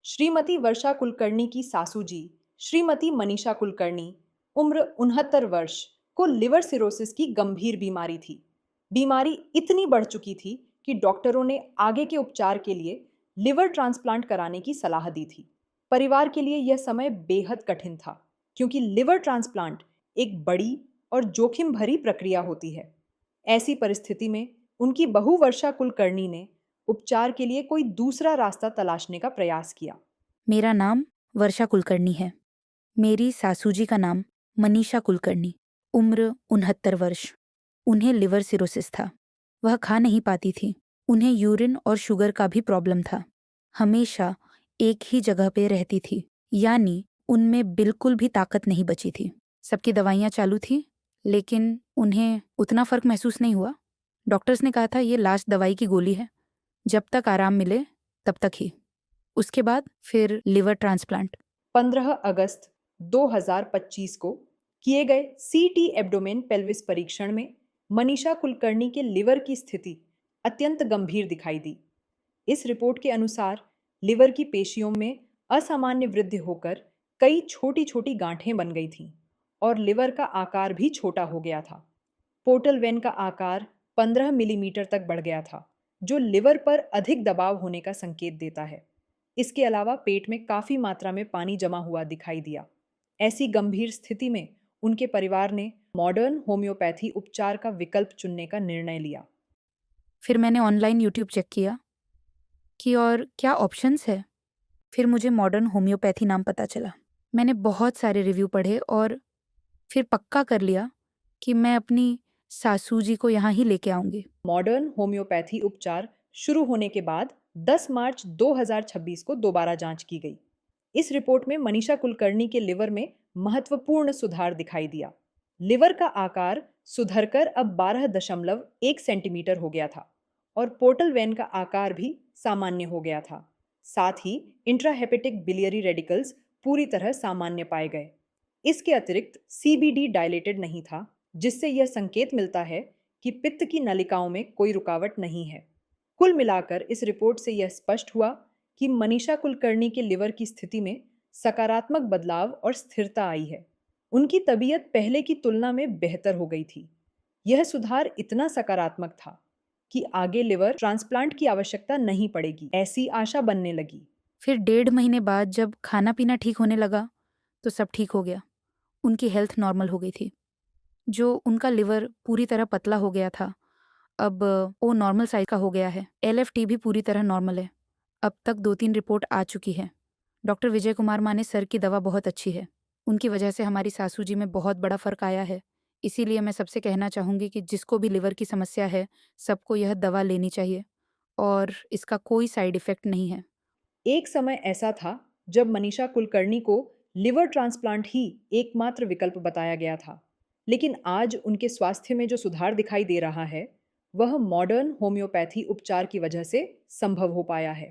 श्रीमती वर्षा कुलकर्णी की सासू जी, श्रीमती मनीषा कुलकर्णी, उम्र 69 वर्ष, को लिवर सिरोसिस की गंभीर बीमारी थी। बीमारी इतनी बढ़ चुकी थी कि डॉक्टरों ने आगे के उपचार के लिए लिवर ट्रांसप्लांट कराने की सलाह दी थी। परिवार के लिए यह समय बेहद कठिन था, क्योंकि लिवर ट्रांसप्लांट एक बड़ी और जोखिम भरी प्रक्रिया होती है। ऐसी परिस्थिति में उनकी बहू वर्षा कुलकर्णी ने उपचार के लिए कोई दूसरा रास्ता तलाशने का प्रयास किया। मेरा नाम वर्षा कुलकर्णी है। मेरी सासू जी का नाम मनीषा कुलकर्णी, उम्र 69 वर्ष। उन्हें लिवर सिरोसिस था। वह खा नहीं पाती थी। उन्हें यूरिन और शुगर का भी प्रॉब्लम था। हमेशा एक ही जगह पे रहती थी, यानी उनमें बिल्कुल भी ताकत नहीं बची थी। सबकी दवाइयाँ चालू थी, लेकिन उन्हें उतना फर्क महसूस नहीं हुआ। डॉक्टर्स ने कहा था ये लास्ट दवाई की गोली है, जब तक आराम मिले तब तक ही। उसके बाद फिर लिवर ट्रांसप्लांट। 15 अगस्त 2025 को किए गए सीटी एब्डोमेन पेल्विस परीक्षण में मनीषा कुलकर्णी के लिवर की स्थिति अत्यंत गंभीर दिखाई दी। इस रिपोर्ट के अनुसार लिवर की पेशियों में असामान्य वृद्धि होकर कई छोटी छोटी गांठें बन गई थीं और लिवर का आकार भी छोटा हो गया था। पोर्टल वेन का आकार 15 मिलीमीटर तक बढ़ गया था, जो लिवर पर अधिक दबाव होने का संकेत देता है। इसके अलावा पेट में काफी मात्रा में पानी जमा हुआ दिखाई दिया। ऐसी गंभीर स्थिति में उनके परिवार ने मॉडर्न होम्योपैथी उपचार का विकल्प चुनने का निर्णय लिया। फिर मैंने ऑनलाइन यूट्यूब चेक किया कि और क्या ऑप्शंस है। फिर मुझे मॉडर्न होम्योपैथी नाम पता चला। मैंने बहुत सारे रिव्यू पढ़े और फिर पक्का कर लिया कि मैं अपनी सासू जी को यहाँ ही लेके आऊँगी। मॉडर्न होम्योपैथी उपचार शुरू होने के बाद 10 मार्च 2026 को दोबारा जांच की गई। इस रिपोर्ट में मनीषा कुलकर्णी के लिवर में महत्वपूर्ण सुधार दिखाई दिया। लिवर का आकार सुधरकर अब 12.1 सेंटीमीटर हो गया था और पोर्टल वेन का आकार भी सामान्य हो गया था। साथ ही इंट्राहेपेटिक बिलियरी रेडिकल्स पूरी तरह सामान्य पाए गए। इसके अतिरिक्त सीबीडी डायलेटेड नहीं था, जिससे यह संकेत मिलता है कि पित्त की नलिकाओं में कोई रुकावट नहीं है। कुल मिलाकर इस रिपोर्ट से यह स्पष्ट हुआ कि मनीषा कुलकर्णी के लिवर की स्थिति में सकारात्मक बदलाव और स्थिरता आई है। उनकी तबीयत पहले की तुलना में बेहतर हो गई थी। यह सुधार इतना सकारात्मक था कि आगे लिवर ट्रांसप्लांट की आवश्यकता नहीं पड़ेगी, ऐसी आशा बनने लगी। फिर 1.5 महीने बाद जब खाना पीना ठीक होने लगा तो सब ठीक हो गया। उनकी हेल्थ नॉर्मल हो गई थी। जो उनका लिवर पूरी तरह पतला हो गया था, अब वो नॉर्मल साइज का हो गया है। एलएफटी भी पूरी तरह नॉर्मल है। अब तक 2-3 रिपोर्ट आ चुकी है। डॉक्टर विजय कुमार माने सर की दवा बहुत अच्छी है। उनकी वजह से हमारी सासू जी में बहुत बड़ा फ़र्क आया है। इसीलिए मैं सबसे कहना चाहूँगी कि जिसको भी लिवर की समस्या है, सबको यह दवा लेनी चाहिए और इसका कोई साइड इफ़ेक्ट नहीं है। एक समय ऐसा था जब मनीषा कुलकर्णी को लिवर ट्रांसप्लांट ही एकमात्र विकल्प बताया गया था, लेकिन आज उनके स्वास्थ्य में जो सुधार दिखाई दे रहा है, वह मॉडर्न होम्योपैथी उपचार की वजह से संभव हो पाया है।